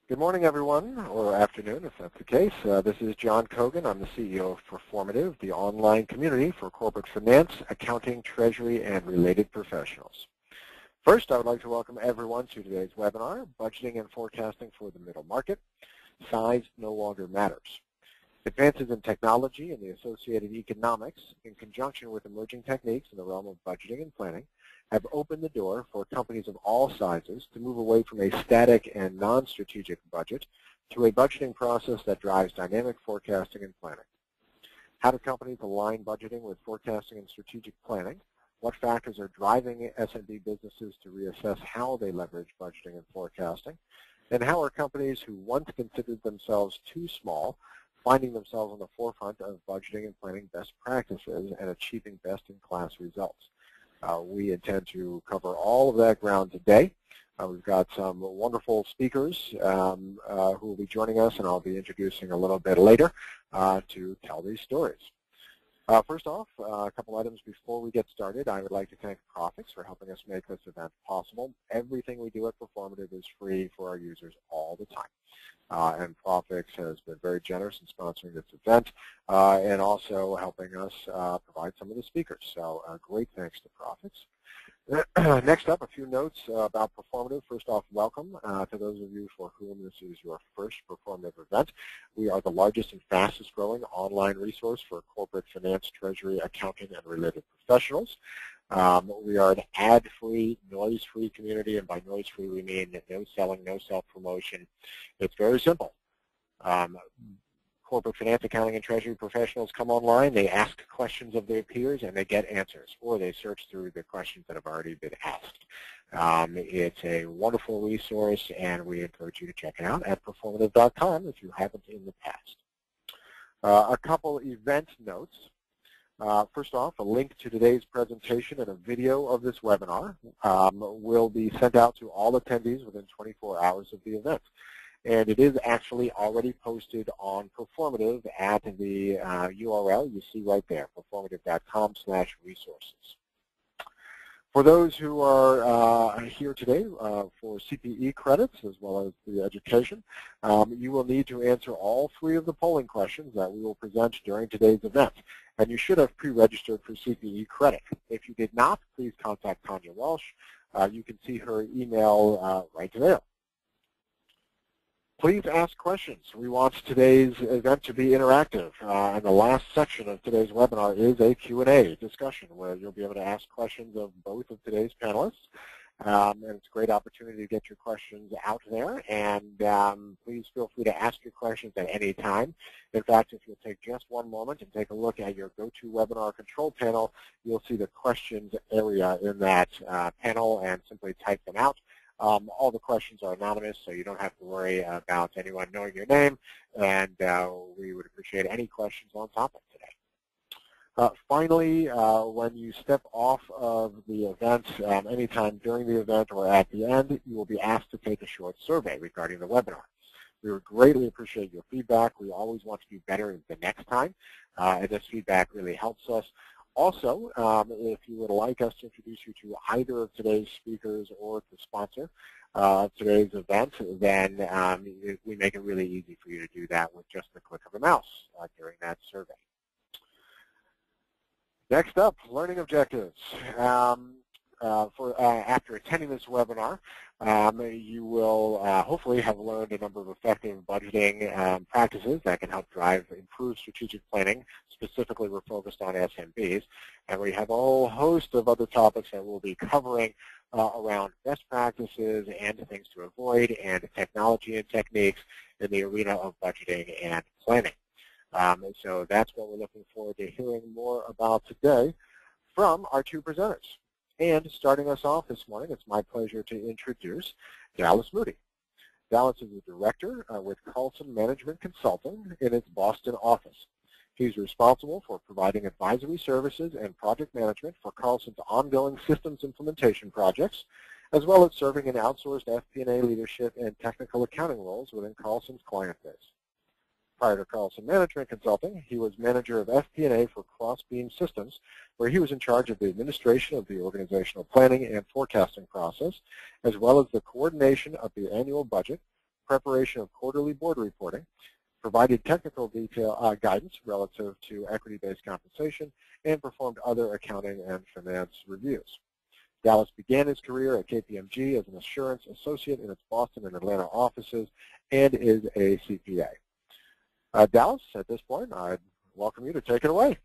Good morning, everyone, or afternoon, if that's the case. This is John Kogan. I'm the CEO of Performative, the online community for corporate finance, accounting, treasury, and related professionals. First, I would like to welcome everyone to today's webinar, Budgeting and Forecasting for the Middle Market. Size no longer matters. Advances in technology and the associated economics, in conjunction with emerging techniques in the realm of budgeting and planning, have opened the door for companies of all sizes to move away from a static and non-strategic budget to a budgeting process that drives dynamic forecasting and planning. How do companies align budgeting with forecasting and strategic planning? What factors are driving SMB businesses to reassess how they leverage budgeting and forecasting? And how are companies who once considered themselves too small finding themselves on the forefront of budgeting and planning best practices and achieving best-in-class results? We intend to cover all of that ground today. We've got some wonderful speakers who will be joining us, and I'll be introducing a little bit later to tell these stories. First off, a couple items before we get started. I would like to thank Profix for helping us make this event possible. Everything we do at Performative is free for our users all the time. And Profix has been very generous in sponsoring this event and also helping us provide some of the speakers. So great thanks to Profix. Next up, a few notes about Performative. First off, welcome to those of you for whom this is your first Performative event. We are the largest and fastest growing online resource for corporate finance, treasury, accounting, and related professionals. We are an ad-free, noise-free community, and by noise-free we mean no selling, no self-promotion. It's very simple. Corporate finance, accounting, and treasury professionals come online, they ask questions of their peers, and they get answers, or they search through the questions that have already been asked. It's a wonderful resource, and we encourage you to check it out at performative.com if you haven't in the past. A couple event notes. First off, a link to today's presentation and a video of this webinar will be sent out to all attendees within 24 hours of the event. And it is actually already posted on Performative at the URL you see right there, performative.com/resources. For those who are here today for CPE credits as well as the education, you will need to answer all three of the polling questions that we will present during today's event. And you should have pre-registered for CPE credit. If you did not, please contact Tanya Walsh. You can see her email right there. Please ask questions. We want today's event to be interactive. And the last section of today's webinar is a Q&A discussion where you'll be able to ask questions of both of today's panelists. And it's a great opportunity to get your questions out there. And please feel free to ask your questions at any time. In fact, if you'll take just one moment and take a look at your GoToWebinar control panel, you'll see the questions area in that panel and simply type them out. All the questions are anonymous, so you don't have to worry about anyone knowing your name, and we would appreciate any questions on topic today. Finally, when you step off of the event, anytime during the event or at the end, you will be asked to take a short survey regarding the webinar. We would greatly appreciate your feedback. We always want to do better the next time, and this feedback really helps us. Also, if you would like us to introduce you to either of today's speakers or to sponsor today's event, then we make it really easy for you to do that with just the click of a mouse during that survey. Next up, learning objectives. After attending this webinar, you will hopefully have learned a number of effective budgeting practices that can help drive improved strategic planning. Specifically, we're focused on SMBs, and we have a whole host of other topics that we'll be covering around best practices and things to avoid and technology and techniques in the arena of budgeting and planning. So that's what we're looking forward to hearing more about today from our two presenters. And starting us off this morning, it's my pleasure to introduce Dallas Moody. Dallas is a director with Carlson Management Consulting in its Boston office. He's responsible for providing advisory services and project management for Carlson's ongoing systems implementation projects, as well as serving in outsourced FP&A leadership and technical accounting roles within Carlson's client base. Prior to Carlson Management Consulting, he was manager of FP&A for Crossbeam Systems, where he was in charge of the administration of the organizational planning and forecasting process, as well as the coordination of the annual budget, preparation of quarterly board reporting, provided technical detail guidance relative to equity-based compensation, and performed other accounting and finance reviews. Dallas began his career at KPMG as an assurance associate in its Boston and Atlanta offices and is a CPA. Dallas, at this point, I'd welcome you to take it away.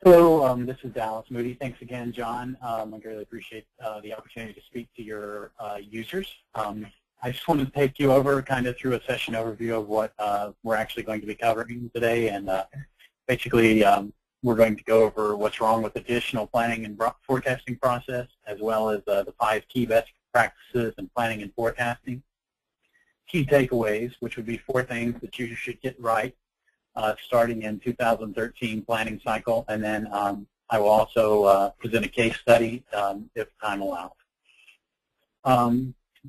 Hello, this is Dallas Moody. Thanks again, John. I really appreciate the opportunity to speak to your users. I just wanted to take you over kind of through a session overview of what we're actually going to be covering today, and basically we're going to go over what's wrong with the traditional planning and forecasting process, as well as the 5 key best practices in planning and forecasting. Key takeaways, which would be 4 things that you should get right starting in 2013 planning cycle, and then I will also present a case study if time allows.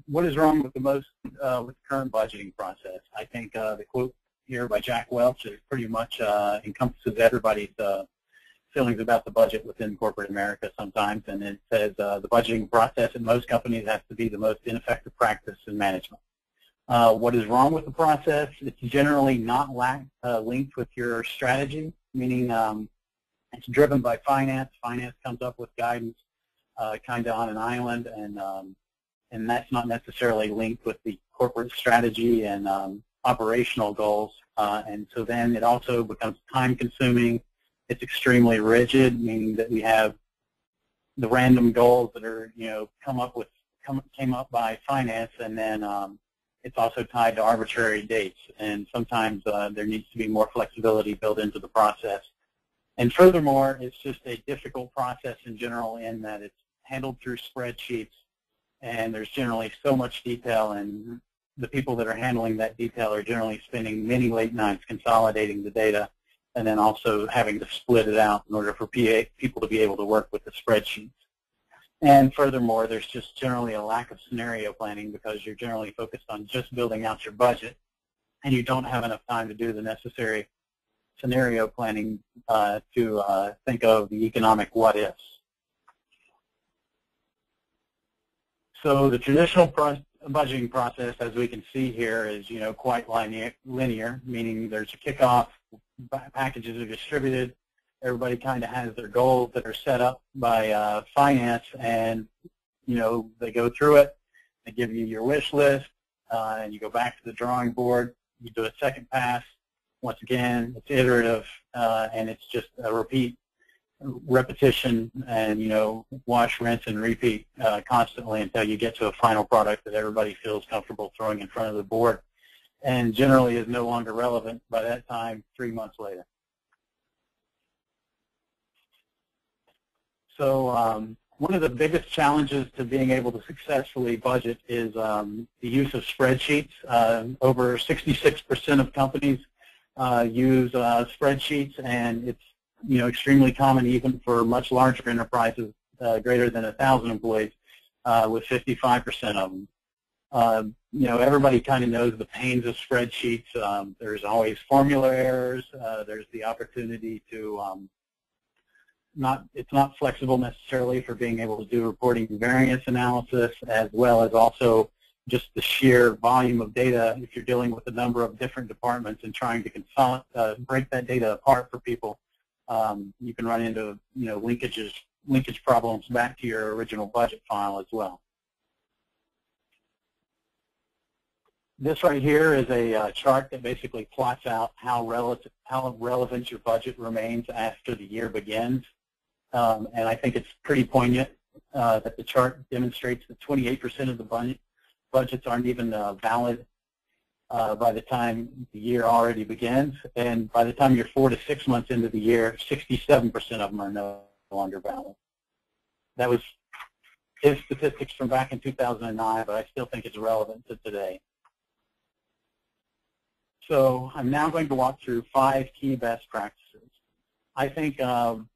What is wrong with with the current budgeting process? I think the quote here by Jack Welch is pretty much encompasses everybody's feelings about the budget within corporate America sometimes, and it says the budgeting process in most companies has to be the most ineffective practice in management. What is wrong with the process? It's generally not linked with your strategy, meaning it's driven by finance. Finance comes up with guidance kind of on an island, and that's not necessarily linked with the corporate strategy and operational goals. And so then it also becomes time-consuming. It's extremely rigid, meaning that we have the random goals that are, came up by finance, and then it's also tied to arbitrary dates. And sometimes there needs to be more flexibility built into the process. And furthermore, it's just a difficult process in general in that it's handled through spreadsheets, and there's generally so much detail, and the people that are handling that detail are generally spending many late nights consolidating the data and then also having to split it out in order for people to be able to work with the spreadsheets. And furthermore, there's just generally a lack of scenario planning because you're generally focused on just building out your budget, and you don't have enough time to do the necessary scenario planning to think of the economic what-ifs. So the traditional budgeting process, as we can see here, is quite linear, meaning there's a kickoff, packages are distributed, everybody kind of has their goals that are set up by finance, and they go through it, they give you your wish list, and you go back to the drawing board, you do a second pass. Once again, it's iterative, and it's just a repetition, and wash, rinse, and repeat constantly until you get to a final product that everybody feels comfortable throwing in front of the board, and generally is no longer relevant by that time 3 months later. So one of the biggest challenges to being able to successfully budget is the use of spreadsheets. Over 66% of companies use spreadsheets, and it's extremely common even for much larger enterprises, greater than 1,000 employees, with 55% of them. Everybody kind of knows the pains of spreadsheets. There's always formula errors. There's the opportunity to it's not flexible necessarily for being able to do reporting variance analysis, as well as also just the sheer volume of data. If you're dealing with a number of different departments and trying to break that data apart for people, you can run into linkage problems back to your original budget file as well. This right here is a chart that basically plots out how relevant your budget remains after the year begins. And I think it's pretty poignant that the chart demonstrates that 28% of the budgets aren't even valid by the time the year already begins. And by the time you're 4 to 6 months into the year, 67% of them are no longer valid. That was his statistics from back in 2009, but I still think it's relevant to today. So I'm now going to walk through 5 key best practices. I think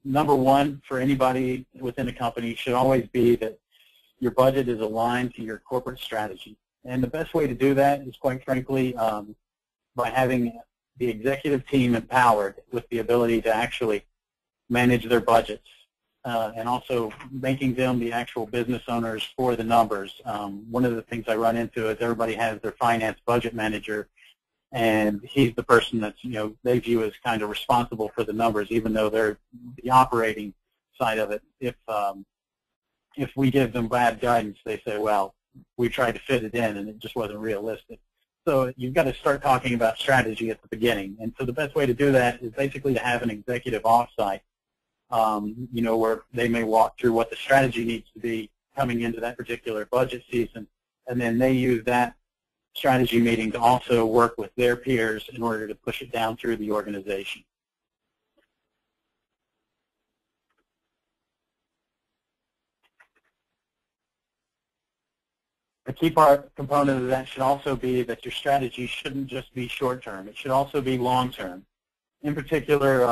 number 1 for anybody within a company should always be that your budget is aligned to your corporate strategy. And the best way to do that is, quite frankly, by having the executive team empowered with the ability to actually manage their budgets. and also making them the actual business owners for the numbers. One of the things I run into is everybody has their finance budget manager, and he's the person that's, they view as kind of responsible for the numbers, even though they're the operating side of it. If we give them bad guidance, they say, well, we tried to fit it in and it just wasn't realistic. So you've got to start talking about strategy at the beginning. And so the best way to do that is basically to have an executive offsite, where they may walk through what the strategy needs to be coming into that particular budget season, and then they use that strategy meeting to also work with their peers in order to push it down through the organization. A key component of that should also be that your strategy shouldn't just be short-term. It should also be long-term. In particular,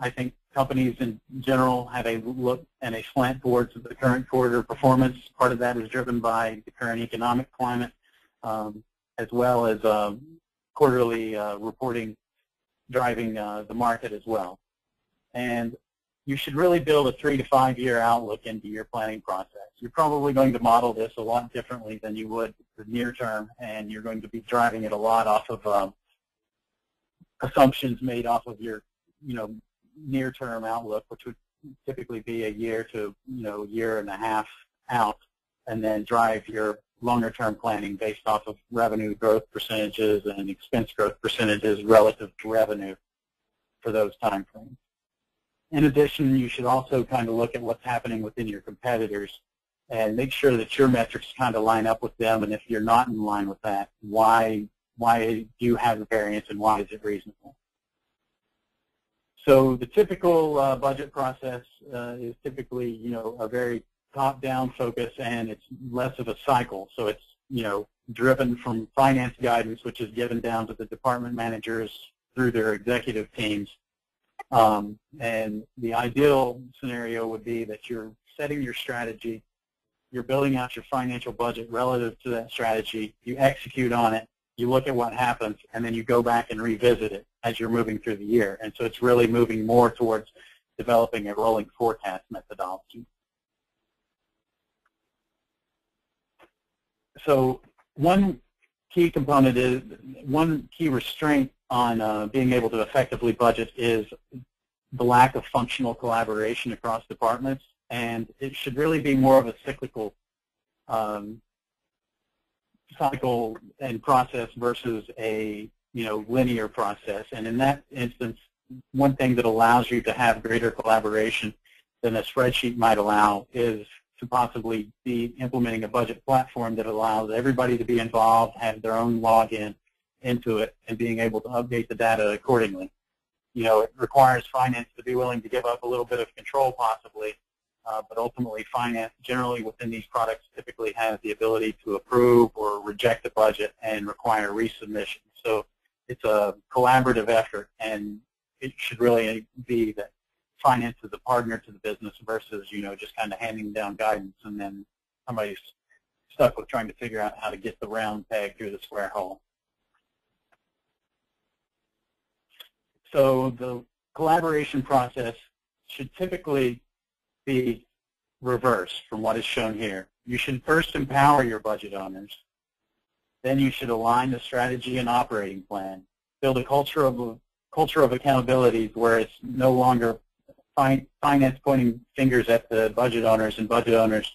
I think companies in general have a look and a slant towards the current quarter performance. Part of that is driven by the current economic climate, as well as quarterly reporting driving the market as well. And you should really build a 3 to 5 year outlook into your planning process. You're probably going to model this a lot differently than you would the near term, and you're going to be driving it a lot off of assumptions made off of your near-term outlook, which would typically be a year to year and a half out, and then drive your longer-term planning based off of revenue growth percentages and expense growth percentages relative to revenue for those time frames. In addition, you should also kind of look at what's happening within your competitors and make sure that your metrics kind of line up with them, and if you're not in line with that, why do you have the variance and why is it reasonable? So the typical budget process is typically, a very top-down focus, and it's less of a cycle. So it's, driven from finance guidance, which is given down to the department managers through their executive teams. And the ideal scenario would be that you're setting your strategy, you're building out your financial budget relative to that strategy, you execute on it, you look at what happens, and then you go back and revisit it as you're moving through the year. And so it's really moving more towards developing a rolling forecast methodology. So one key component is, one key restraint on being able to effectively budget is the lack of functional collaboration across departments, and it should really be more of a cyclical cycle and process versus a linear process. And in that instance, one thing that allows you to have greater collaboration than a spreadsheet might allow is to possibly be implementing a budget platform that allows everybody to be involved, have their own login into it, and being able to update the data accordingly. It requires finance to be willing to give up a little bit of control possibly, but ultimately finance generally within these products typically has the ability to approve or reject the budget and require resubmission. So it's a collaborative effort, and it should really be that finance is a partner to the business versus, just kind of handing down guidance and then somebody's stuck with trying to figure out how to get the round peg through the square hole. So the collaboration process should typically be reversed from what is shown here. You should first empower your budget owners. Then you should align the strategy and operating plan. Build a culture of accountability where it's no longer finance pointing fingers at the budget owners and budget owners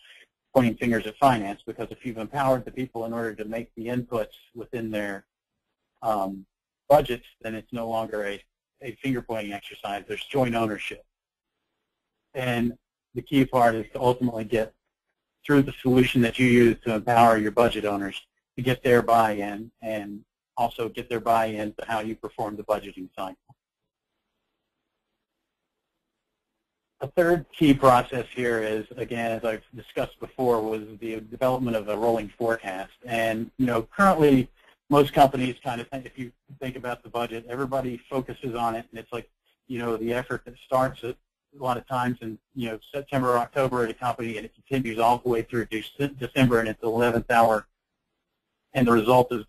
pointing fingers at finance, because if you've empowered the people in order to make the inputs within their budgets, then it's no longer a finger-pointing exercise. There's joint ownership. And the key part is to ultimately get through the solution that you use to empower your budget owners to get their buy-in, and also get their buy-in to how you perform the budgeting cycle. A third key process here is, again, as I've discussed before, was the development of a rolling forecast. And, currently most companies kind of think, if you think about the budget, everybody focuses on it, and it's like, the effort that starts at a lot of times in, September or October at a company, and it continues all the way through December, and it's the 11th hour, and the result is,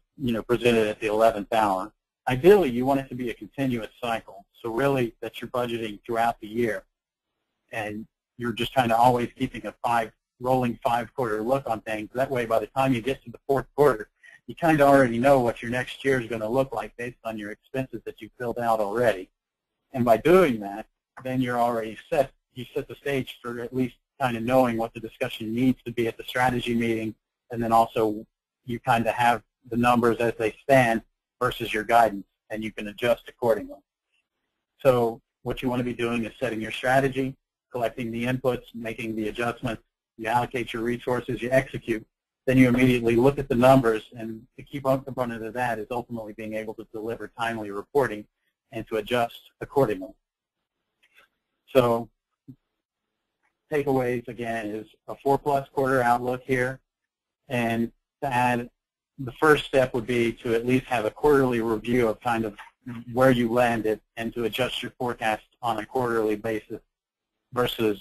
presented at the 11th hour. Ideally, you want it to be a continuous cycle, so really that you're budgeting throughout the year. And, you're just kind of always keeping a rolling 5-quarter look on things. That way, by the time you get to the 4th quarter, you kind of already know what your next year is going to look like based on your expenses that you've filled out already. And by doing that, then you're already set. You set the stage for at least kind of knowing what the discussion needs to be at the strategy meeting, and then also you kind of have the numbers as they stand versus your guidance, and you can adjust accordingly. So what you want to be doing is setting your strategy, collecting the inputs, making the adjustments, you allocate your resources, you execute, then you immediately look at the numbers, and the key component of that is ultimately being able to deliver timely reporting and to adjust accordingly. So takeaways, again, is a 4+ quarter outlook here, and to add, the first step would be to at least have a quarterly review of kind of where you landed and to adjust your forecast on a quarterly basis versus,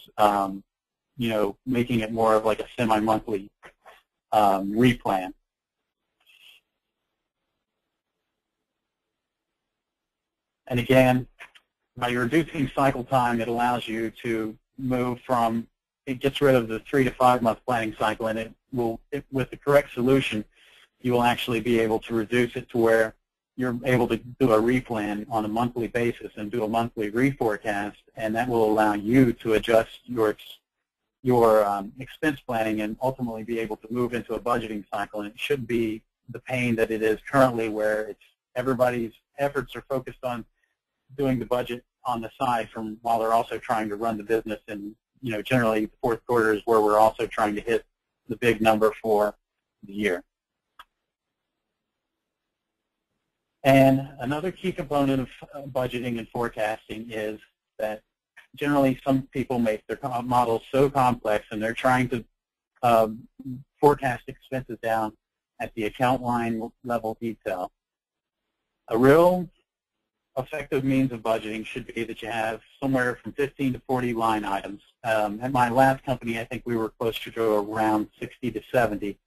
you know, making it more of like a semi-monthly replan. And again, by reducing cycle time, it allows you to move from, it gets rid of the 3 to 5 month planning cycle, and it will, with the correct solution, you will actually be able to reduce it to where you're able to do a replan on a monthly basis and do a monthly reforecast, and that will allow you to adjust your expense planning and ultimately be able to move into a budgeting cycle. And it should be the pain that it is currently, where it's everybody's efforts are focused on doing the budget on the side from while they're also trying to run the business. And you know, generally the 4th quarter is where we're also trying to hit the big number for the year. And another key component of budgeting and forecasting is that generally some people make their models so complex, and they're trying to forecast expenses down at the account line level detail. A real effective means of budgeting should be that you have somewhere from 15 to 40 line items. At my last company, I think we were closer to around 60 to 70.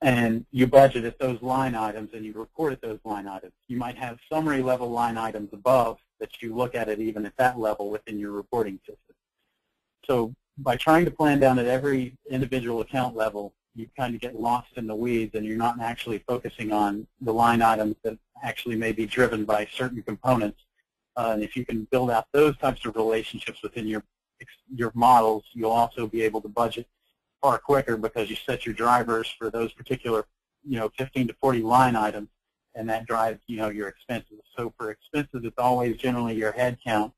And you budget at those line items and you report at those line items. You might have summary level line items above that you look at it even at that level within your reporting system. So by trying to plan down at every individual account level, you kind of get lost in the weeds, and you're not actually focusing on the line items that actually may be driven by certain components. And if you can build out those types of relationships within your models, you'll also be able to budget far quicker because you set your drivers for those particular, 15 to 40 line items, and that drives, your expenses. So for expenses, it's always generally your head count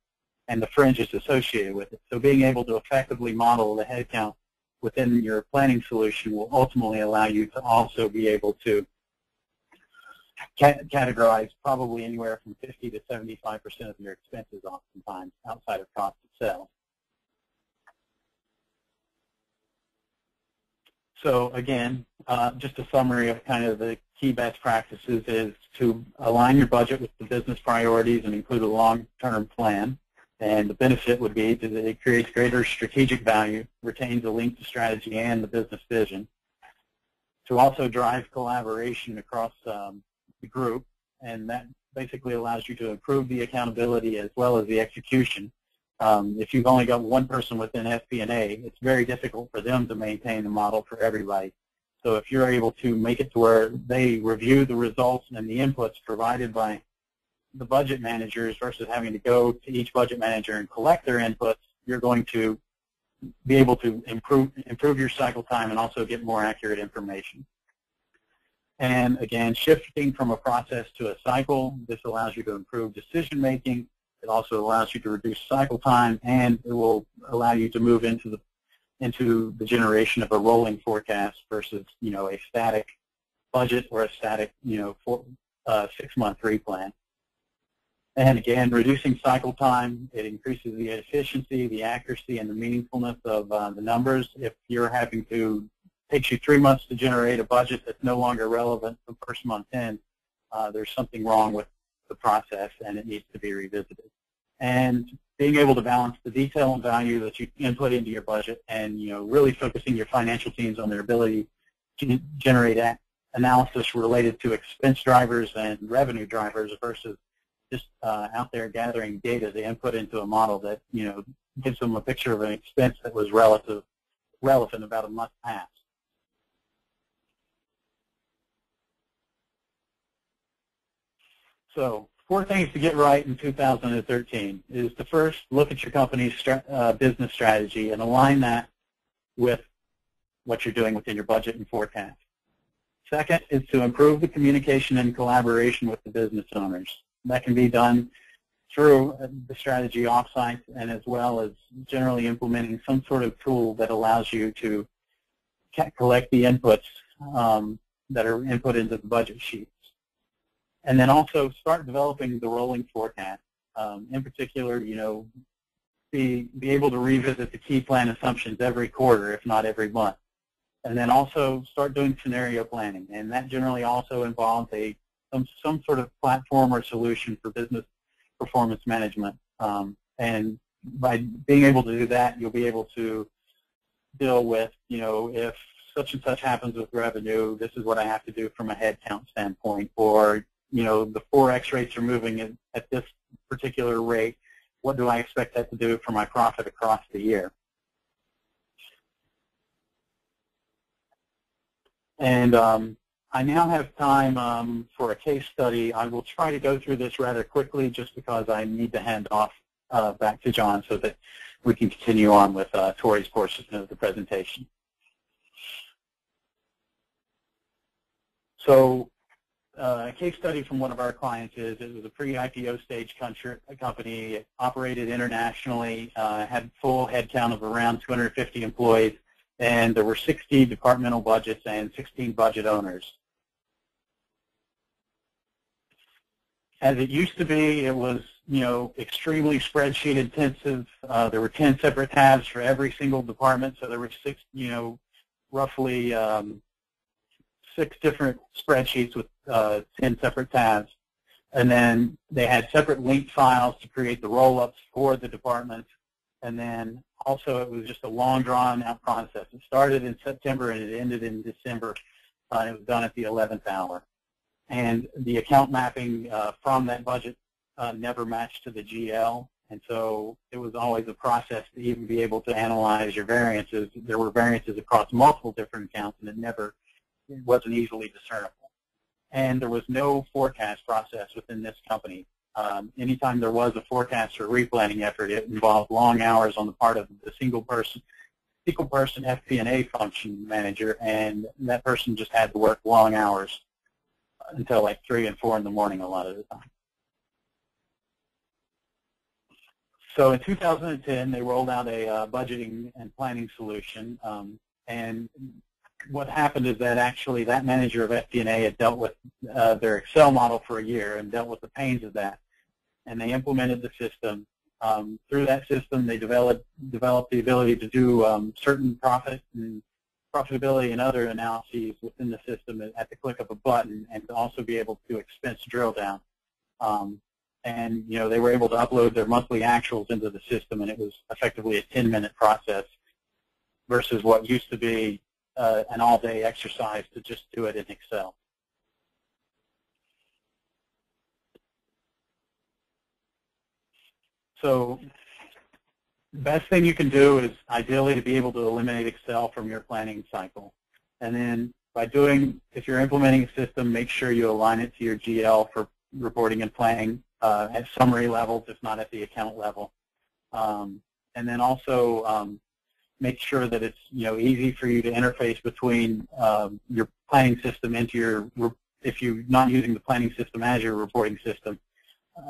and the fringes associated with it. So being able to effectively model the head count within your planning solution will ultimately allow you to also be able to categorize probably anywhere from 50 to 75% of your expenses oftentimes outside of cost of sales. So again, just a summary of kind of the key best practices is to align your budget with the business priorities and include a long-term plan. And the benefit would be that it creates greater strategic value, retains a link to strategy and the business vision. To also drive collaboration across the group, and that basically allows you to improve the accountability as well as the execution. If you've only got one person within FP&A, it's very difficult for them to maintain the model for everybody. So if you're able to make it to where they review the results and the inputs provided by the budget managers versus having to go to each budget manager and collect their inputs, you're going to be able to improve your cycle time and also get more accurate information. And again, shifting from a process to a cycle, this allows you to improve decision making. It also allows you to reduce cycle time, and it will allow you to move into the generation of a rolling forecast versus a static budget or a static 6-month replan. And again, reducing cycle time, it increases the efficiency, the accuracy, and the meaningfulness of the numbers. If you're having to, takes you 3 months to generate a budget that's no longer relevant the first month in, there's something wrong with the process and it needs to be revisited. And being able to balance the detail and value that you input into your budget and really focusing your financial teams on their ability to generate analysis related to expense drivers and revenue drivers versus just out there gathering data to input into a model that gives them a picture of an expense that was relevant about a month past. So 4 things to get right in 2013 is to first look at your company's business strategy and align that with what you're doing within your budget and forecast. Second is to improve the communication and collaboration with the business owners. That can be done through the strategy offsite and as well as generally implementing some sort of tool that allows you to collect the inputs that are input into the budget sheets. And then also start developing the rolling forecast. In particular, be able to revisit the key plan assumptions every quarter, if not every month. And then also start doing scenario planning. And that generally also involves some sort of platform or solution for business performance management. And by being able to do that, you'll be able to deal with, if such and such happens with revenue, this is what I have to do from a headcount standpoint. Or, the Forex rates are moving at this particular rate. What do I expect that to do for my profit across the year? And I now have time for a case study. I will try to go through this rather quickly just because I need to hand off back to John so that we can continue on with Tori's portion of the presentation. So a case study from one of our clients is it was a pre-IPO stage company. It operated internationally, had full headcount of around 250 employees, and there were 60 departmental budgets and 16 budget owners. As it used to be, it was extremely spreadsheet intensive. There were 10 separate tabs for every single department, so there were roughly 6 different spreadsheets with 10 separate tabs. And then they had separate linked files to create the roll-ups for the department. And then also it was just a long drawn-out process. It started in September and it ended in December. It was done at the 11th hour. And the account mapping from that budget never matched to the GL. And so it was always a process to even be able to analyze your variances. There were variances across multiple different accounts, and it wasn't easily discernible. And there was no forecast process within this company. Anytime there was a forecast or replanning effort, it involved long hours on the part of the single person FP&A function manager, and that person just had to work long hours until like 3 and 4 in the morning a lot of the time. So in 2010, they rolled out a budgeting and planning solution, and what happened is that actually that manager of FP&A had dealt with their Excel model for a year and dealt with the pains of that. And they implemented the system. Through that system, they developed the ability to do certain profitability and other analyses within the system at the click of a button, and to also be able to do expense drill down. And they were able to upload their monthly actuals into the system, and it was effectively a 10-minute process versus what used to be an all-day exercise to just do it in Excel. So the best thing you can do is ideally to be able to eliminate Excel from your planning cycle. And then if you're implementing a system, make sure you align it to your GL for reporting and planning at summary levels, if not at the account level. And then also make sure that it's easy for you to interface between your planning system into if you're not using the planning system as your reporting system,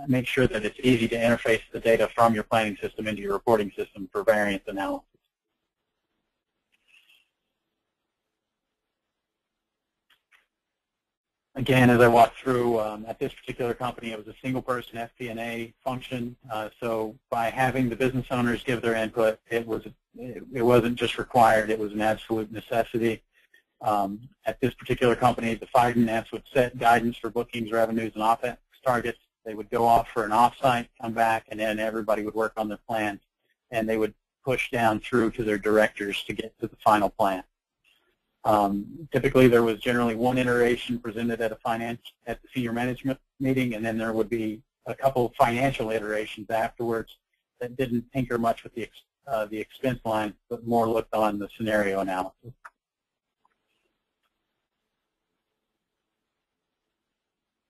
make sure that it's easy to interface the data from your planning system into your reporting system for variance analysis. Again, as I walked through, at this particular company, it was a single-person FP&A function. So by having the business owners give their input, it wasn't just required; it was an absolute necessity. At this particular company, the finance would set guidance for bookings, revenues, and OPEX targets. They would go off for an offsite, come back, and then everybody would work on their plans, and they would push down through to their directors to get to the final plan. Typically, there was generally one iteration presented at the senior management meeting, and then there would be a couple of financial iterations afterwards. that didn't tinker much with the expense line, but more looked on the scenario analysis.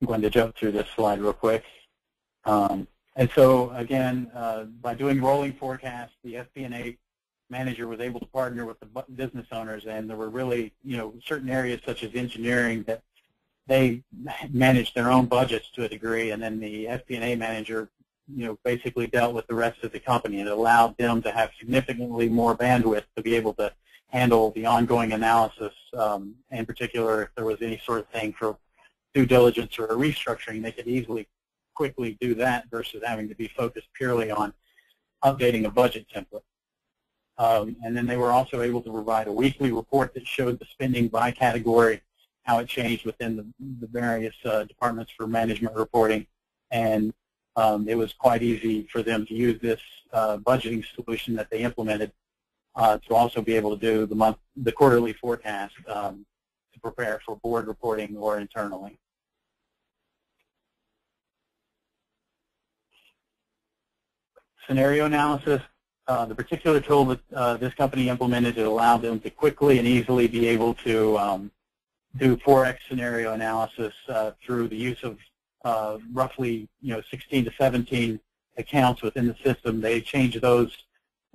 I'm going to jump through this slide real quick. And so, again, by doing rolling forecasts, the FP&A manager was able to partner with the business owners, and there were really, certain areas such as engineering that they managed their own budgets to a degree, and then the FP&A manager, basically dealt with the rest of the company, and it allowed them to have significantly more bandwidth to be able to handle the ongoing analysis. In particular, if there was any sort of thing for due diligence or a restructuring, they could easily, quickly do that versus having to be focused purely on updating a budget template. And then they were also able to provide a weekly report that showed the spending by category, how it changed within the various departments for management reporting. And it was quite easy for them to use this budgeting solution that they implemented to also be able to do the quarterly forecast to prepare for board reporting or internally. Scenario analysis, the particular tool that this company implemented, it allowed them to quickly and easily be able to do Forex scenario analysis through the use of roughly 16 to 17 accounts within the system. They changed those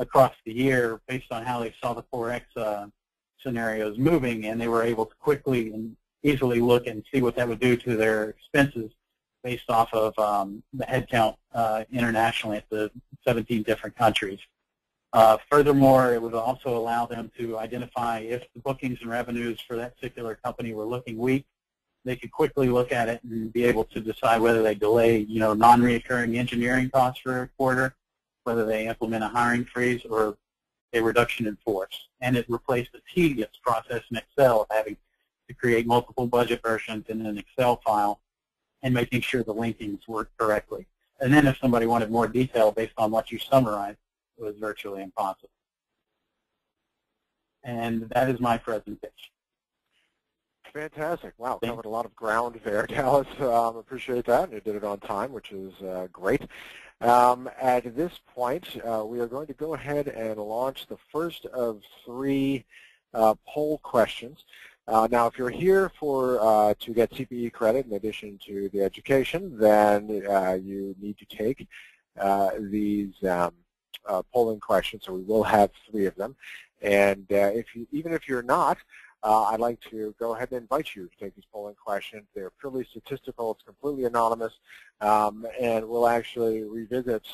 across the year based on how they saw the Forex scenarios moving, and they were able to quickly and easily look and see what that would do to their expenses based off of the headcount internationally at the 17 different countries. Furthermore, it would also allow them to identify if the bookings and revenues for that particular company were looking weak. They could quickly look at it and be able to decide whether they delay, non-reoccurring engineering costs for a quarter, whether they implement a hiring freeze or a reduction in force. And it replaced the tedious process in Excel of having to create multiple budget versions in an Excel file and making sure the linkings worked correctly. And then if somebody wanted more detail based on what you summarized, it was virtually impossible. And that is my presentation. Fantastic. Wow, covered a lot of ground there, Dallas. Appreciate that. And you did it on time, which is great. At this point, we are going to go ahead and launch the first of 3 poll questions. Now, if you're here to get CPE credit in addition to the education, then you need to take these polling questions. So we will have 3 of them. And even if you're not, I'd like to go ahead and invite you to take these polling questions. They're purely statistical. It's completely anonymous. And we'll actually revisit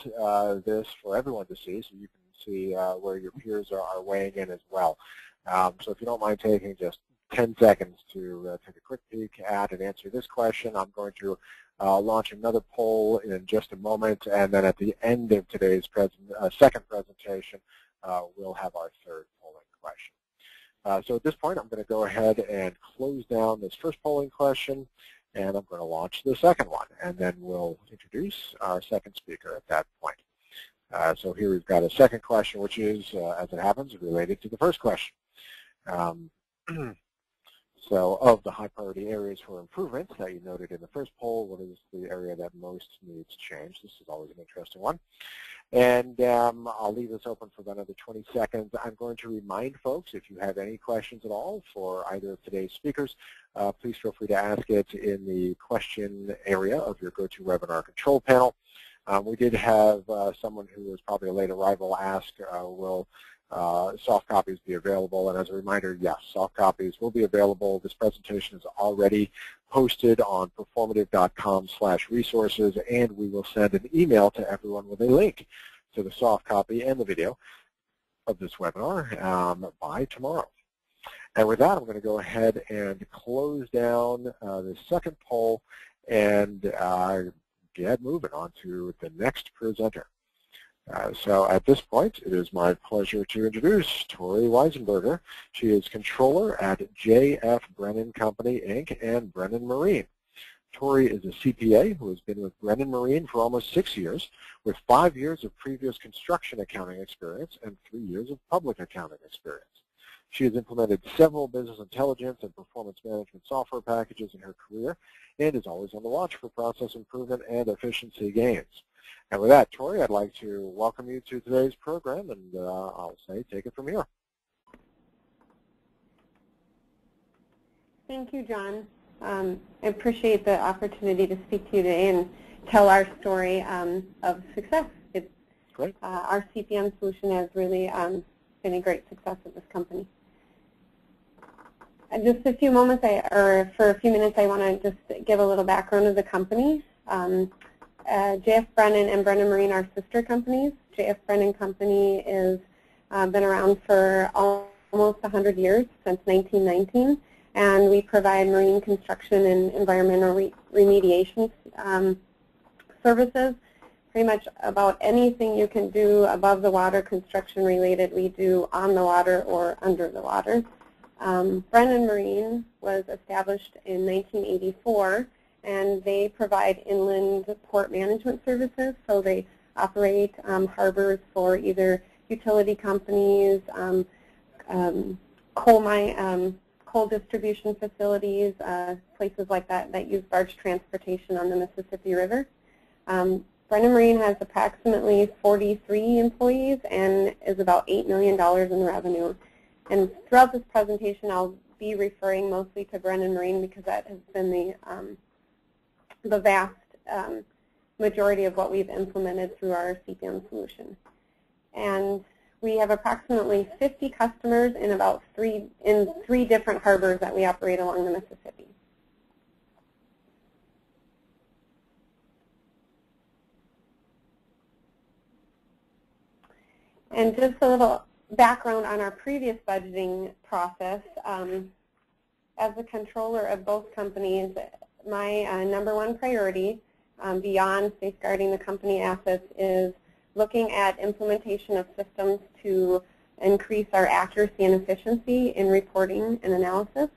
this for everyone to see, so you can see where your peers are weighing in as well. So if you don't mind taking just 10 seconds to take a quick peek at and answer this question, I'm going to launch another poll in just a moment, and then at the end of today's second presentation, we'll have our 3rd polling question. So at this point, I'm going to go ahead and close down this first polling question, and I'm going to launch the second one, and then we'll introduce our second speaker at that point. So here we've got a second question, which is, as it happens, related to the first question. So of the high priority areas for improvement that you noted in the first poll, what is the area that most needs change? This is always an interesting one. And I'll leave this open for another 20 seconds. I'm going to remind folks, if you have any questions at all for either of today's speakers, please feel free to ask it in the question area of your GoToWebinar control panel. We did have someone who was probably a late arrival ask, will soft copies be available? And as a reminder, yes, soft copies will be available. This presentation is already posted on performative.com/resources, and we will send an email to everyone with a link to the soft copy and the video of this webinar by tomorrow. And with that, I'm going to go ahead and close down the second poll and get moving on to the next presenter. So at this point, it is my pleasure to introduce Tori Weisenberger. She is controller at J.F. Brennan Company, Inc. and Brennan Marine. Tori is a CPA who has been with Brennan Marine for almost 6 years, with 5 years of previous construction accounting experience and 3 years of public accounting experience. She has implemented several business intelligence and performance management software packages in her career and is always on the watch for process improvement and efficiency gains. And with that, Tori, I'd like to welcome you to today's program, and I'll say take it from here. Thank you, John. I appreciate the opportunity to speak to you today and tell our story of success. Great. Our CPM solution has really been a great success at this company. Just a few moments, for a few minutes, I want to just give a little background of the company. J.F. Brennan and Brennan Marine are sister companies. J.F. Brennan Company has been around for almost 100 years, since 1919, and we provide marine construction and environmental remediation services. Pretty much about anything you can do above the water, construction related, we do on the water or under the water. Brennan Marine was established in 1984, and they provide inland port management services. So they operate harbors for either utility companies, coal distribution facilities, places like that use barge transportation on the Mississippi River. Brennan Marine has approximately 43 employees and is about $8 million in revenue. And throughout this presentation, I'll be referring mostly to Brennan Marine because that has been the vast majority of what we've implemented through our CPM solution. And we have approximately 50 customers in three different harbors that we operate along the Mississippi. And just a little background on our previous budgeting process. As the controller of both companies, my number one priority beyond safeguarding the company assets is looking at implementation of systems to increase our accuracy and efficiency in reporting and analysis.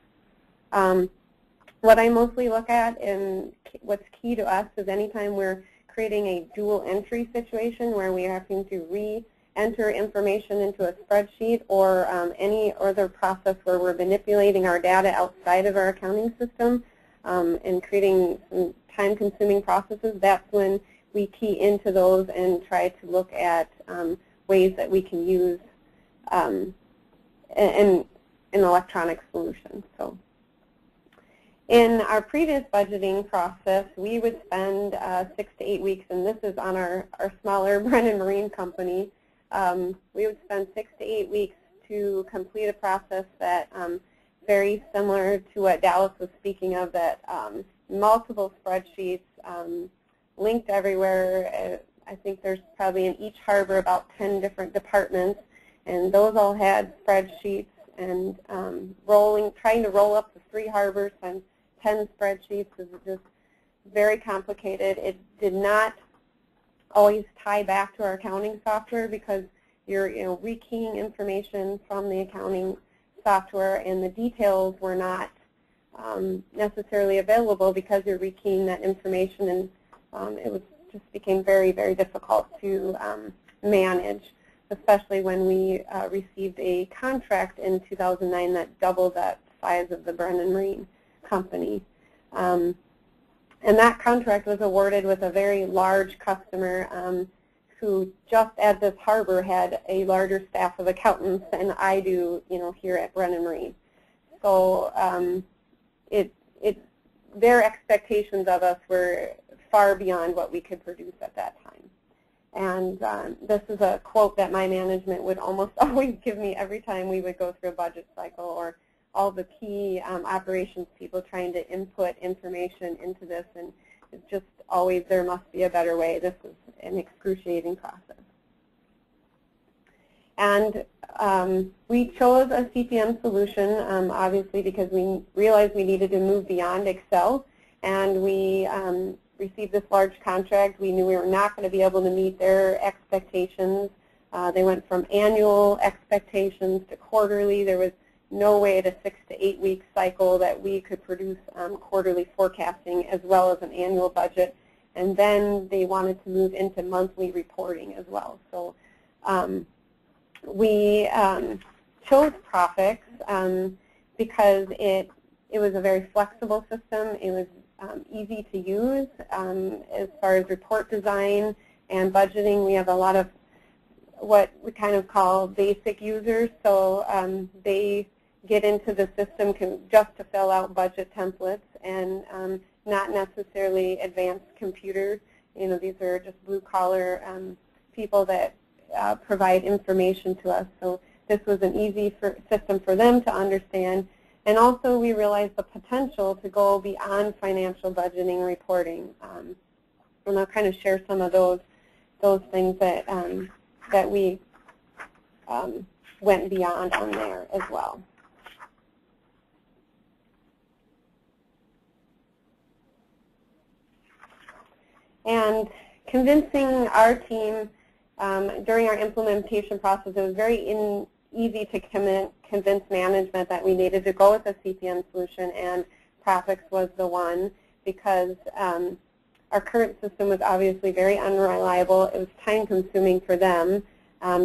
What I mostly look at and what's key to us is anytime we're creating a dual entry situation where we are having to re-enter information into a spreadsheet or any other process where we're manipulating our data outside of our accounting system and creating some time-consuming processes, that's when we key into those and try to look at ways that we can use an electronic solution. So, in our previous budgeting process, we would spend 6 to 8 weeks, and this is on our smaller Brennan Marine company. We would spend 6 to 8 weeks to complete a process that very similar to what Dallas was speaking of, that multiple spreadsheets linked everywhere. I think there's probably in each harbor about 10 different departments, and those all had spreadsheets, and trying to roll up the 3 harbors and 10 spreadsheets is just very complicated. It did not always tie back to our accounting software because you're rekeying information from the accounting software, and the details were not necessarily available because you're rekeying that information, and it just became very, very difficult to manage, especially when we received a contract in 2009 that doubled that size of the Brennan Marine company. And that contract was awarded with a very large customer who just at this harbor had a larger staff of accountants than I do, here at Brennan Marine. So their expectations of us were far beyond what we could produce at that time. And this is a quote that my management would almost always give me every time we would go through a budget cycle, or all the key operations people trying to input information into this, and it's just always, there must be a better way. This is an excruciating process. And we chose a CPM solution, obviously, because we realized we needed to move beyond Excel, and we received this large contract. We knew we were not going to be able to meet their expectations. They went from annual expectations to quarterly. There was no way at a 6 to 8 week cycle that we could produce quarterly forecasting as well as an annual budget. And then they wanted to move into monthly reporting as well. So we chose Profix because it was a very flexible system. It was easy to use. As far as report design and budgeting, we have a lot of what we kind of call basic users. So they get into the system just to fill out budget templates and not necessarily advanced computers. These are just blue-collar people that provide information to us. So this was an easy system for them to understand. And also we realized the potential to go beyond financial budgeting reporting. And I'll kind of share some of those things that, that we went beyond on there as well. And convincing our team during our implementation process, it was very easy to convince management that we needed to go with a CPM solution, and Profix was the one because our current system was obviously very unreliable. It was time-consuming for them.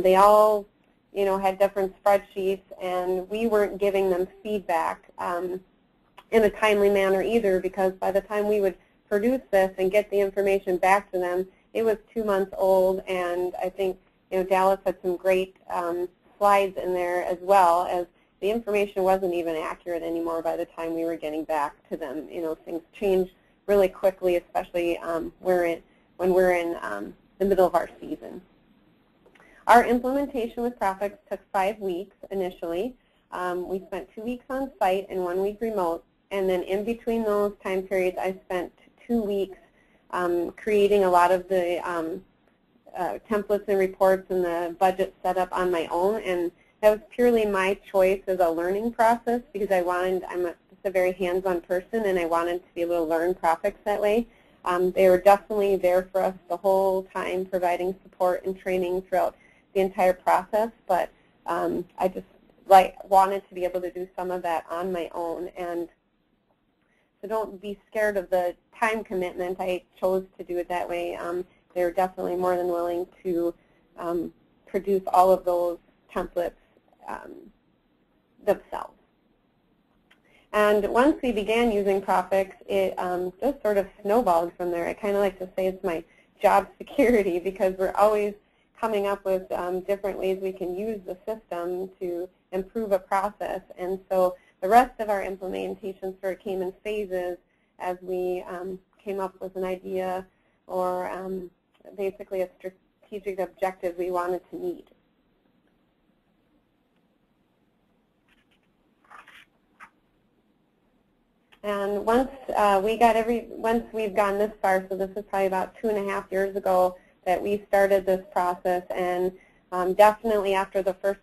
They all, had different spreadsheets, and we weren't giving them feedback in a timely manner either, because by the time we would produce this and get the information back to them, it was 2 months old, and I think Dallas had some great slides in there as well, as the information wasn't even accurate anymore by the time we were getting back to them. Things change really quickly, especially when we're in the middle of our season. Our implementation with Profix took 5 weeks initially. We spent 2 weeks on site and 1 week remote, and then in between those time periods I spent 2 weeks creating a lot of the templates and reports and the budget setup on my own, and that was purely my choice as a learning process because I'm a very hands-on person, and I wanted to be able to learn Profix that way. They were definitely there for us the whole time, providing support and training throughout the entire process, but I just wanted to be able to do some of that on my own. And so don't be scared of the time commitment. I chose to do it that way. They're definitely more than willing to produce all of those templates themselves. And once we began using Profix, it just sort of snowballed from there. I kind of like to say it's my job security because we're always coming up with different ways we can use the system to improve a process. And so the rest of our implementation sort of came in phases as we came up with an idea or basically a strategic objective we wanted to meet. And once we've gone this far, so this is probably about 2.5 years ago that we started this process, and definitely after the first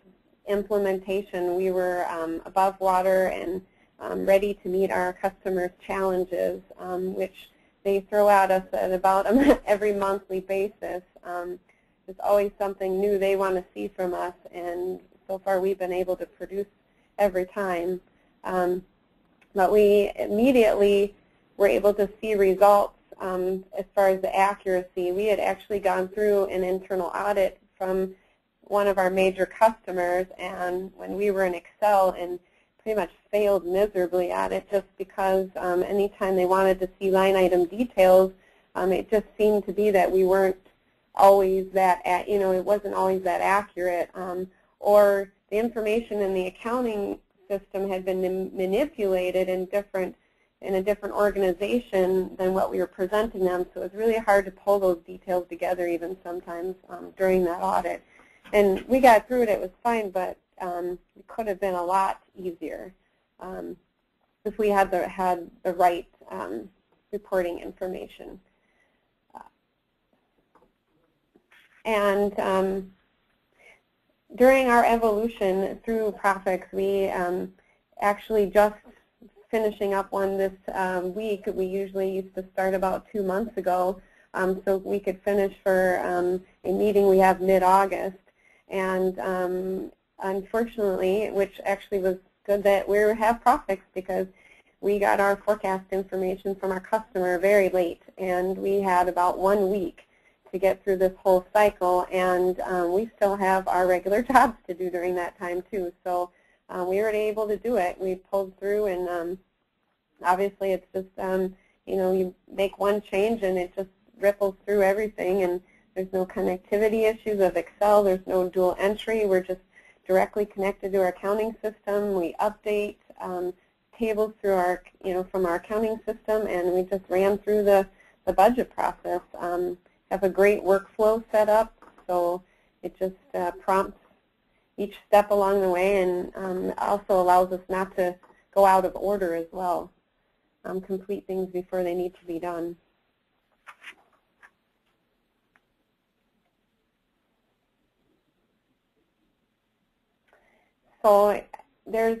implementation, we were above water and ready to meet our customers' challenges, which they throw at us at about every monthly basis. There's always something new they want to see from us, and so far we've been able to produce every time. But we immediately were able to see results as far as the accuracy. We had actually gone through an internal audit from one of our major customers, and when we were in Excel and pretty much failed miserably at it just because anytime they wanted to see line item details, it just seemed to be that we weren't always that, it wasn't always that accurate, or the information in the accounting system had been manipulated in a different organization than what we were presenting them. So it was really hard to pull those details together even sometimes during that audit. And we got through it, it was fine, but it could have been a lot easier if we had the right reporting information. And during our evolution through Profix, we actually just finishing up one this week. We usually used to start about 2 months ago, so we could finish for a meeting we have mid-August. And unfortunately, which actually was good that we have Profix, because we got our forecast information from our customer very late, and we had about 1 week to get through this whole cycle, and we still have our regular jobs to do during that time too. So we were able to do it. We pulled through, and obviously it's just you make one change and it just ripples through everything, and there's no connectivity issues of Excel. There's no dual entry. We're just directly connected to our accounting system. We update tables through our from our accounting system, and we just ran through the budget process. Have a great workflow set up, so it just prompts each step along the way, and also allows us not to go out of order as well. Complete things before they need to be done. So there's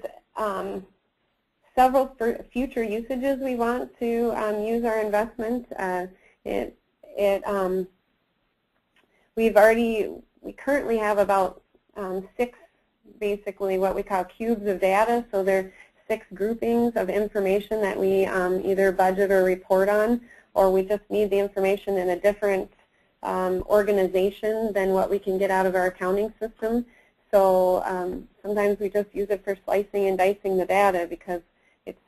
several future usages we want to use our investment. We currently have about 6 basically what we call cubes of data. So they're 6 groupings of information that we either budget or report on, or we just need the information in a different organization than what we can get out of our accounting system. So sometimes we just use it for slicing and dicing the data, because it's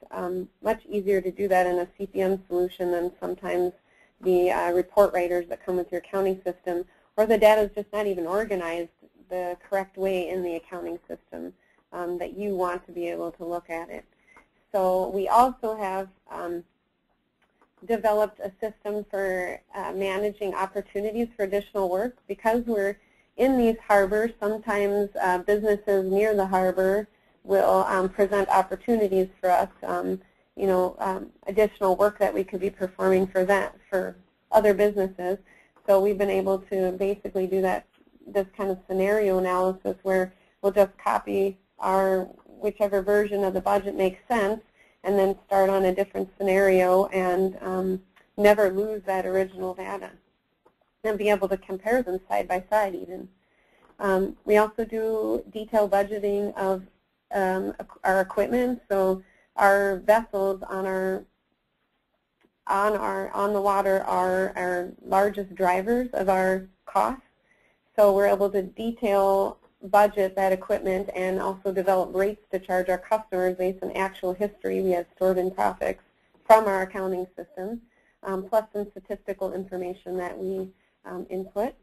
much easier to do that in a CPM solution than sometimes the report writers that come with your accounting system, or the data is just not even organized the correct way in the accounting system that you want to be able to look at it. So we also have developed a system for managing opportunities for additional work. Because we're in these harbors, sometimes businesses near the harbor will present opportunities for us, additional work that we could be performing for other businesses. So we've been able to basically do this kind of scenario analysis where we'll just copy our whichever version of the budget makes sense, and then start on a different scenario and never lose that original data, and be able to compare them side by side even. We also do detailed budgeting of our equipment. So our vessels on the water are our largest drivers of our costs. So we're able to detail budget that equipment and also develop rates to charge our customers based on actual history we have stored in Profix from our accounting system, plus some statistical information that we input.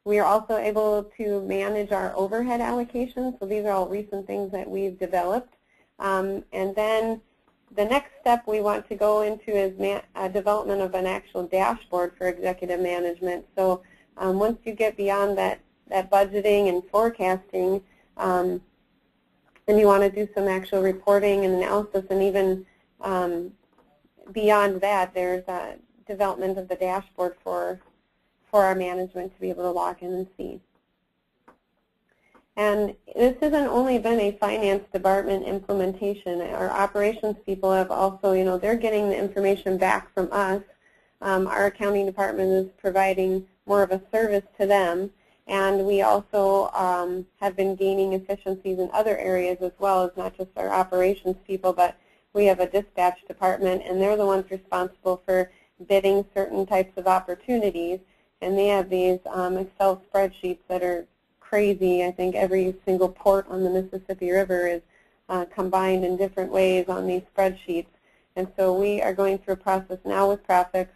We are also able to manage our overhead allocations. So these are all recent things that we've developed. And then the next step we want to go into is development of an actual dashboard for executive management. So once you get beyond that budgeting and forecasting, and you want to do some actual reporting and analysis, and even beyond that, there's a development of the dashboard for our management to be able to log in and see. And this hasn't only been a finance department implementation. Our operations people have also, they're getting the information back from us. Our accounting department is providing more of a service to them. And we also have been gaining efficiencies in other areas as well, as not just our operations people, but we have a dispatch department, and they're the ones responsible for bidding certain types of opportunities. And they have these Excel spreadsheets that are crazy. I think every single port on the Mississippi River is combined in different ways on these spreadsheets. And so we are going through a process now with Profix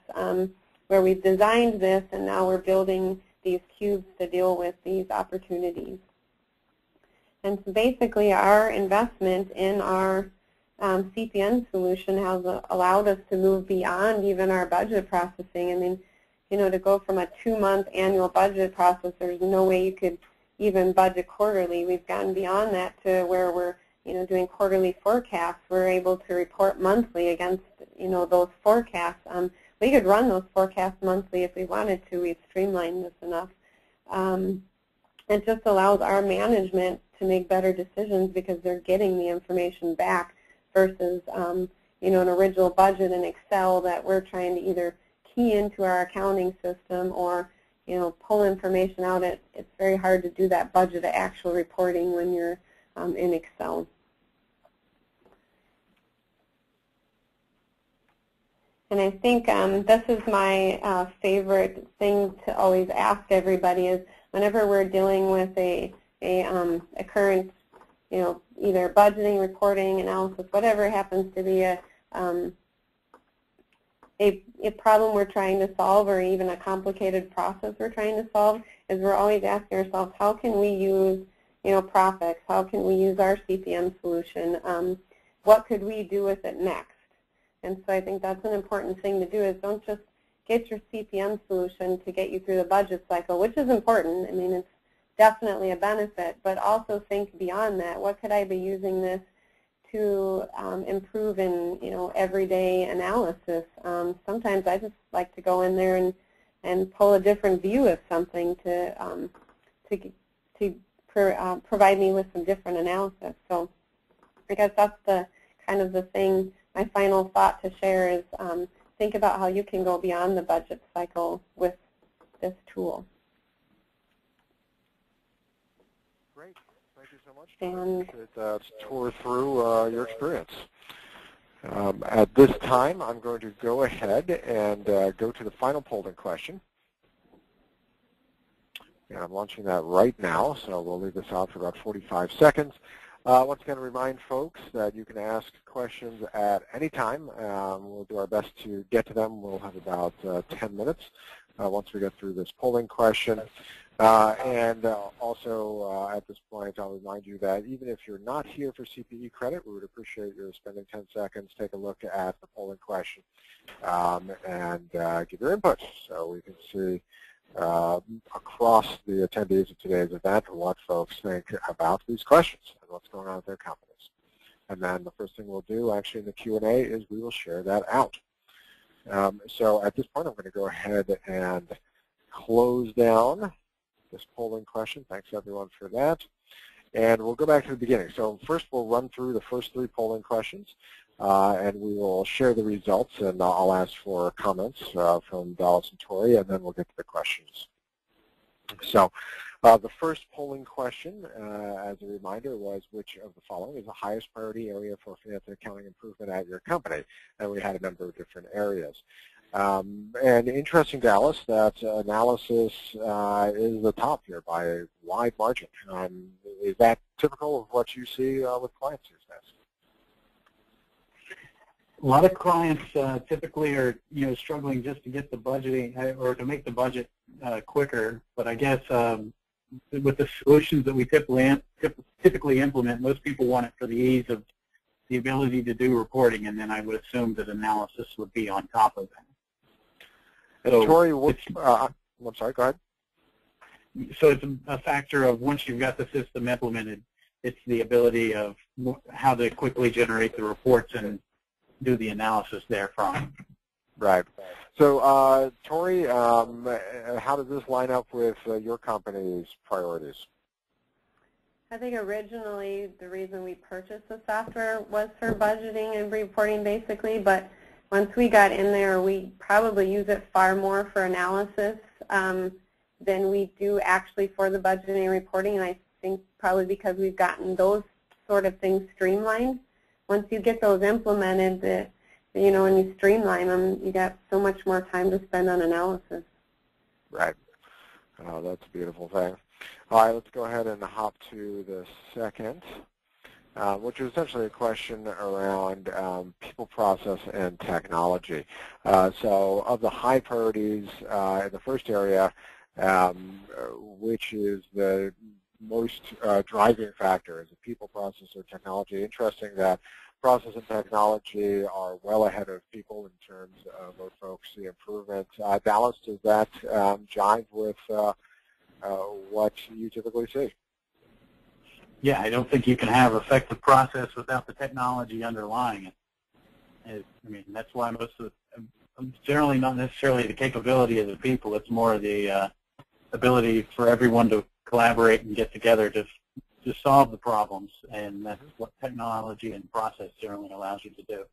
where we've designed this, and now we're building these cubes to deal with these opportunities. And so basically our investment in our CPM solution has allowed us to move beyond even our budget processing. I mean, to go from a 2-month annual budget process, there's no way you could even budget quarterly. We've gotten beyond that to where we're doing quarterly forecasts. We're able to report monthly against those forecasts. We could run those forecasts monthly if we wanted to. We've streamlined this enough. It just allows our management to make better decisions because they're getting the information back versus an original budget in Excel that we're trying to either key into our accounting system or pull information out. It's very hard to do that budget to actual reporting when you're in Excel. And I think this is my favorite thing to always ask everybody is whenever we're dealing with a current, either budgeting, reporting, analysis, whatever it happens to be a problem we're trying to solve or even a complicated process we're trying to solve, is we're always asking ourselves, how can we use, Profix? How can we use our CPM solution? What could we do with it next? And so I think that's an important thing to do, is don't just get your CPM solution to get you through the budget cycle, which is important. I mean, it's definitely a benefit, but also think beyond that. What could I be using this to improve in, everyday analysis? Sometimes I just like to go in there and pull a different view of something to provide me with some different analysis. So I guess that's the kind of the thing. My final thought to share is think about how you can go beyond the budget cycle with this tool. Great. Thank you so much. And it tore through your experience. At this time, I'm going to go ahead and go to the final polling question. And I'm launching that right now, so we'll leave this out for about 45 seconds. Once again, remind folks that you can ask questions at any time. We'll do our best to get to them. We'll have about 10 minutes once we get through this polling question. And also, at this point, I'll remind you that even if you're not here for CPE credit, we would appreciate your spending 10 seconds, take a look at the polling question, and give your input so we can see across the attendees of today's event what folks think about these questions and what's going on with their companies. And then the first thing we'll do actually in the Q&A is we will share that out. So at this point, I'm going to go ahead and close down this polling question. Thanks everyone for that. And we'll go back to the beginning. So first we'll run through the first 3 polling questions. And we will share the results, and I'll ask for comments from Dallas and Tori, and then we'll get to the questions. So the first polling question, as a reminder, was which of the following is the highest priority area for finance and accounting improvement at your company? And we had a number of different areas. And interesting, Dallas, that analysis is the top here by a wide margin. Is that typical of what you see with clients these days? A lot of clients typically are, struggling just to get the budgeting or to make the budget quicker. But I guess with the solutions that we typically implement, most people want it for the ease of the ability to do reporting, and then I would assume that analysis would be on top of that. So, Tori, I'm sorry, go ahead. So it's a factor of once you've got the system implemented, it's the ability of how to quickly generate the reports and do the analysis therefrom. Right. So, Tori, how does this line up with your company's priorities? I think originally the reason we purchased the software was for budgeting and reporting basically, but once we got in there, we probably use it far more for analysis than we do actually for the budgeting and reporting, and I think probably because we've gotten those sort of things streamlined. Once you get those implemented, and you streamline them, you got so much more time to spend on analysis. Right. Oh, that's a beautiful thing. All right, let's go ahead and hop to the second, which is essentially a question around people, process, and technology. So of the high priorities in the first area, which is the most driving factor? Is it people, process, or technology? Interesting that process and technology are well ahead of people in terms of what folks see improvement. Dallas, does that jive with what you typically see? Yeah, I don't think you can have effective process without the technology underlying it. I mean, that's why most of generally not necessarily the capability of the people, it's more the ability for everyone to collaborate and get together to solve the problems, and that's what technology and process generally allows you to do.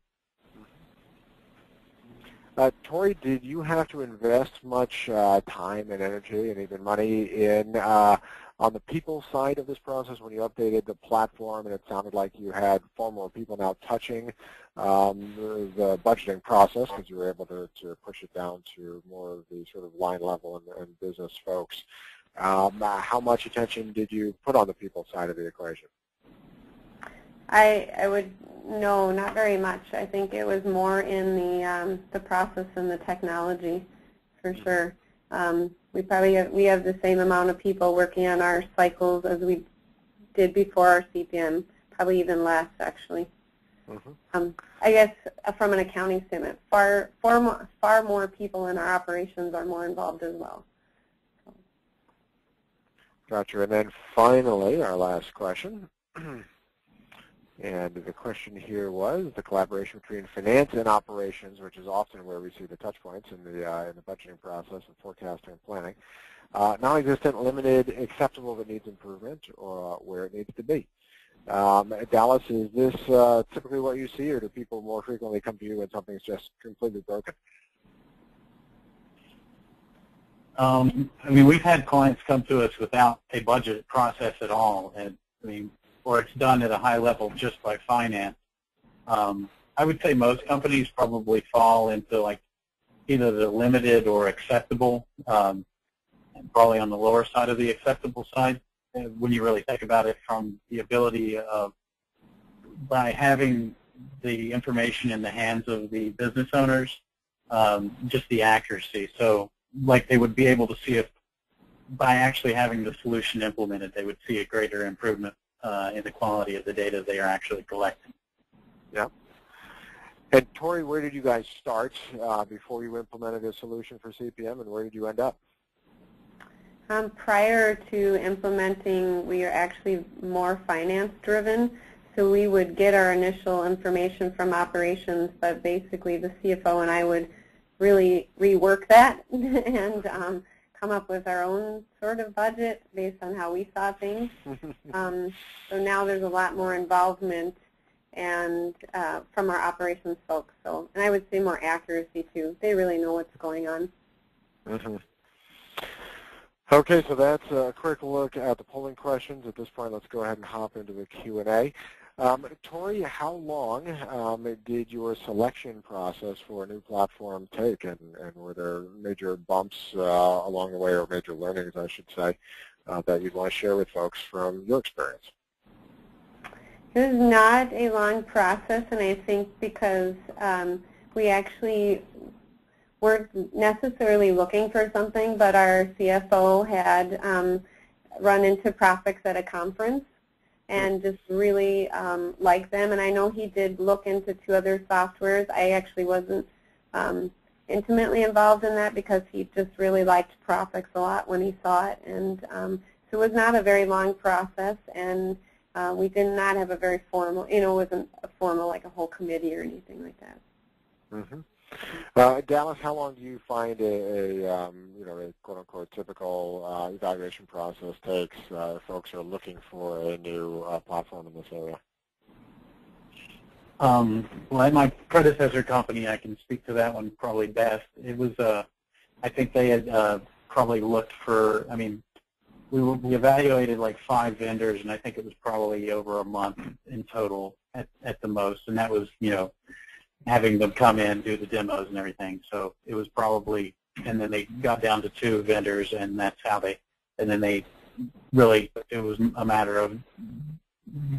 Tori, did you have to invest much time and energy and even money in On the people side of this process, when you updated the platform, and it sounded like you had far more people now touching the budgeting process because you were able to push it down to more of the sort of line level and business folks. How much attention did you put on the people side of the equation? I would, no, not very much. I think it was more in the process and the technology, for sure. We have the same amount of people working on our cycles as we did before our CPM, probably even less, actually. Mm-hmm. I guess from an accounting standpoint, far more people in our operations are more involved as well. Gotcha. And then finally, our last question. And the question here was the collaboration between finance and operations, which is often where we see the touch points in the budgeting process and forecasting and planning. Non-existent, limited, acceptable but needs improvement, or where it needs to be. Dallas, is this typically what you see, or do people more frequently come to you when something's just completely broken? I mean, we've had clients come to us without a budget process at all, and I mean, or it's done at a high level just by finance. I would say most companies probably fall into like either the limited or acceptable, and probably on the lower side of the acceptable side when you really think about it from the ability of, by having the information in the hands of the business owners, just the accuracy. So like they would be able to see if by actually having the solution implemented, they would see a greater improvement in the quality of the data they are actually collecting. Yeah. And Tori, where did you guys start before you implemented a solution for CPM, and where did you end up? Prior to implementing, we are actually more finance-driven, so we would get our initial information from operations, but basically the CFO and I would really rework that and come up with our own sort of budget based on how we saw things. So now there's a lot more involvement and from our operations folks. So, and I would say more accuracy too. They really know what's going on. Mm-hmm. Okay, so that's a quick look at the polling questions. At this point, let's go ahead and hop into the Q&A. Tori, how long did your selection process for a new platform take, and were there major bumps along the way, or major learnings, I should say, that you'd want to share with folks from your experience? It was not a long process, and I think because we actually weren't necessarily looking for something, but our CFO had run into Profix at a conference and just really liked them. And I know he did look into 2 other softwares. I actually wasn't intimately involved in that because he just really liked Profix a lot when he saw it. And so it was not a very long process, and we did not have a very formal, it wasn't a formal like a whole committee or anything like that. Mm-hmm. Dallas, how long do you find a quote-unquote typical evaluation process takes if folks are looking for a new platform in this area? Well, in my predecessor company, I can speak to that one probably best. It was, I think they had probably looked for, I mean, we evaluated like 5 vendors, and I think it was probably over a month in total at the most, and that was, having them come in, do the demos and everything. So it was probably, and then they got down to 2 vendors, and that's how and then they really, it was a matter of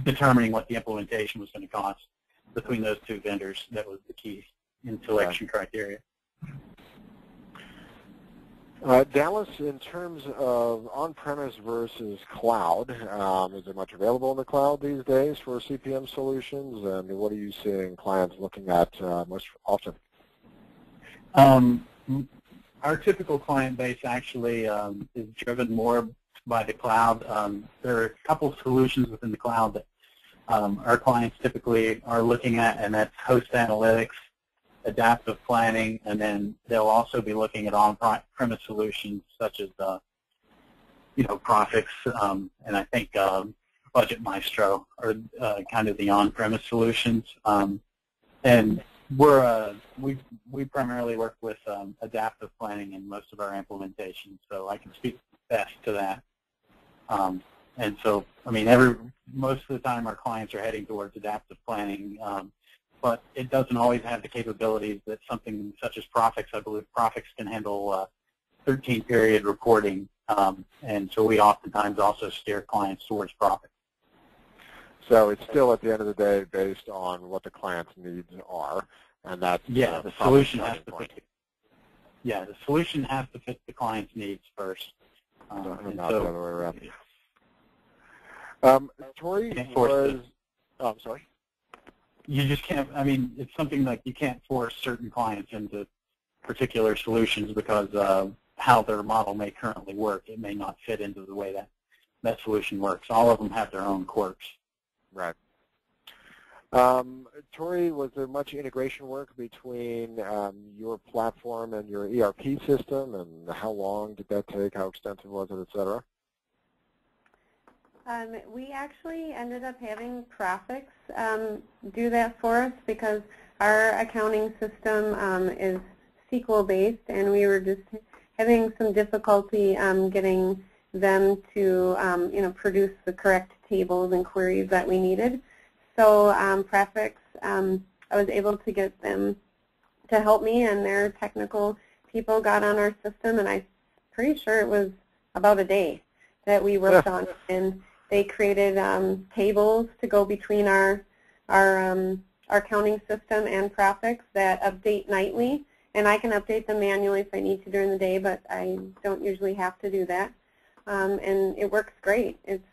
determining what the implementation was going to cost between those 2 vendors. That was the key in selection criteria. Dallas, in terms of on-premise versus cloud, is there much available in the cloud these days for CPM solutions, and what are you seeing clients looking at most often? Our typical client base actually is driven more by the cloud. There are a couple of solutions within the cloud that our clients typically are looking at, and that's host analytics, adaptive planning, and then they'll also be looking at on-premise solutions such as, Profix, and I think Budget Maestro are kind of the on-premise solutions. And we primarily work with adaptive planning in most of our implementations, so I can speak best to that. And so, I mean, most of the time our clients are heading towards adaptive planning, but it doesn't always have the capabilities that something such as Profix. I believe Profix can handle 13-period reporting, and so we oftentimes also steer clients towards Profix. So it's still, at the end of the day, based on what the client's needs are, and that's the solution has to fit. The solution has to fit the client's needs first. Not the other way around. Tori was. Oh, I'm sorry. You just can't. I mean, it's something like you can't force certain clients into particular solutions because how their model may currently work. It may not fit into the way that solution works. All of them have their own quirks. Right. Tori, was there much integration work between your platform and your ERP system, and how long did that take? How extensive was it, et cetera? We actually ended up having Profix do that for us because our accounting system is SQL-based, and we were just having some difficulty getting them to produce the correct tables and queries that we needed. So Profix, I was able to get them to help me, and their technical people got on our system, and I'm pretty sure it was about a day that we worked on, and they created tables to go between our accounting system and Profix that update nightly, and I can update them manually if I need to during the day, but I don't usually have to do that, and it works great. It's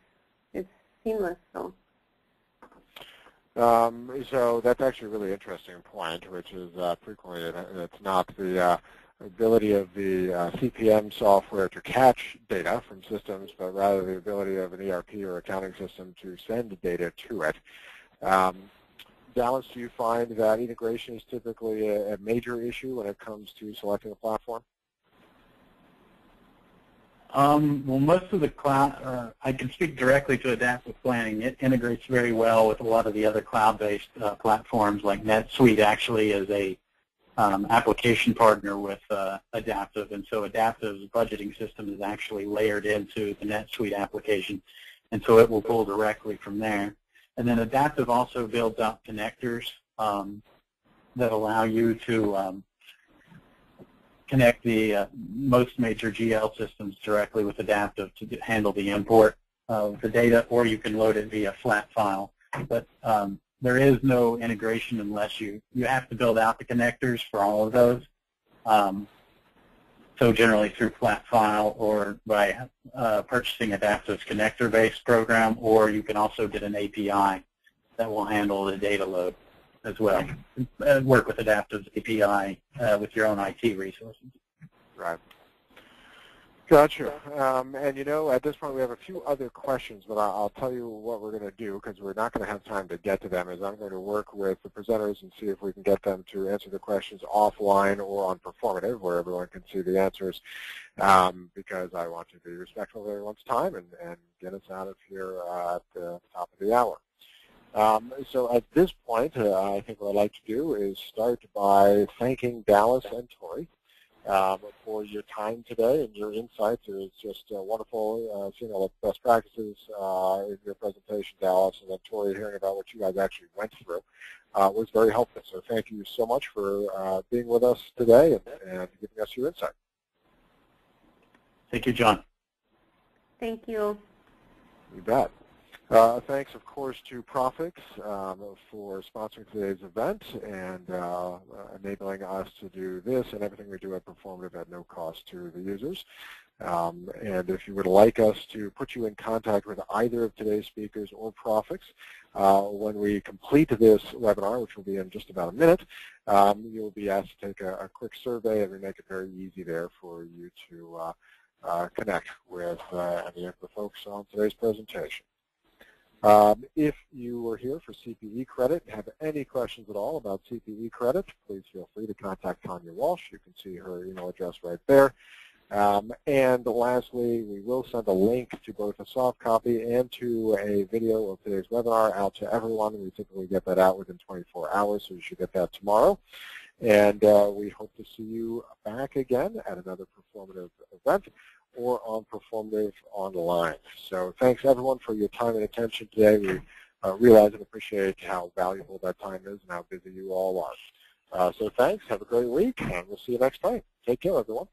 seamless. So that's actually a really interesting point, which is frequently it's not the ability of the CPM software to catch data from systems, but rather the ability of an ERP or accounting system to send data to it. Dallas, do you find that integration is typically a major issue when it comes to selecting a platform? Well, most of the cloud, I can speak directly to adaptive planning. It integrates very well with a lot of the other cloud-based platforms, like NetSuite actually is a application partner with Adaptive, and so Adaptive's budgeting system is actually layered into the NetSuite application, and so it will pull directly from there. And then Adaptive also builds out connectors that allow you to connect the most major GL systems directly with Adaptive to handle the import of the data, or you can load it via flat file. But there is no integration unless you have to build out the connectors for all of those. So generally through flat file or by purchasing Adaptive's connector-based program, or you can also get an API that will handle the data load as well. Work with Adaptive's API with your own IT resources. Right. Gotcha. And you know, at this point we have a few other questions, but I'll tell you what we're going to do, because we're not going to have time to get to them, is I'm going to work with the presenters and see if we can get them to answer the questions offline or on Performative, where everyone can see the answers, because I want to be respectful of everyone's time and get us out of here at the top of the hour. So at this point, I think what I'd like to do is start by thanking Dallas and Tori for your time today and your insights. It was just wonderful seeing all the best practices in your presentation, Dallas, and then Tori, hearing about what you guys actually went through was very helpful. So thank you so much for being with us today and giving us your insight. Thank you, John. Thank you. You bet. Thanks, of course, to Profix for sponsoring today's event and enabling us to do this and everything we do at Performative at no cost to the users. And if you would like us to put you in contact with either of today's speakers or Profix, when we complete this webinar, which will be in just about a minute, you'll be asked to take a quick survey, and we make it very easy there for you to connect with any of the folks on today's presentation. If you were here for CPE credit and have any questions at all about CPE credit, please feel free to contact Tanya Walsh. You can see her email address right there. And lastly, we will send a link to both a soft copy and to a video of today's webinar out to everyone. We typically get that out within 24 hours, so you should get that tomorrow. And we hope to see you back again at another Performative event or on Performative Online. So thanks everyone for your time and attention today. We realize and appreciate how valuable that time is and how busy you all are. So thanks, have a great week, and we'll see you next time. Take care, everyone.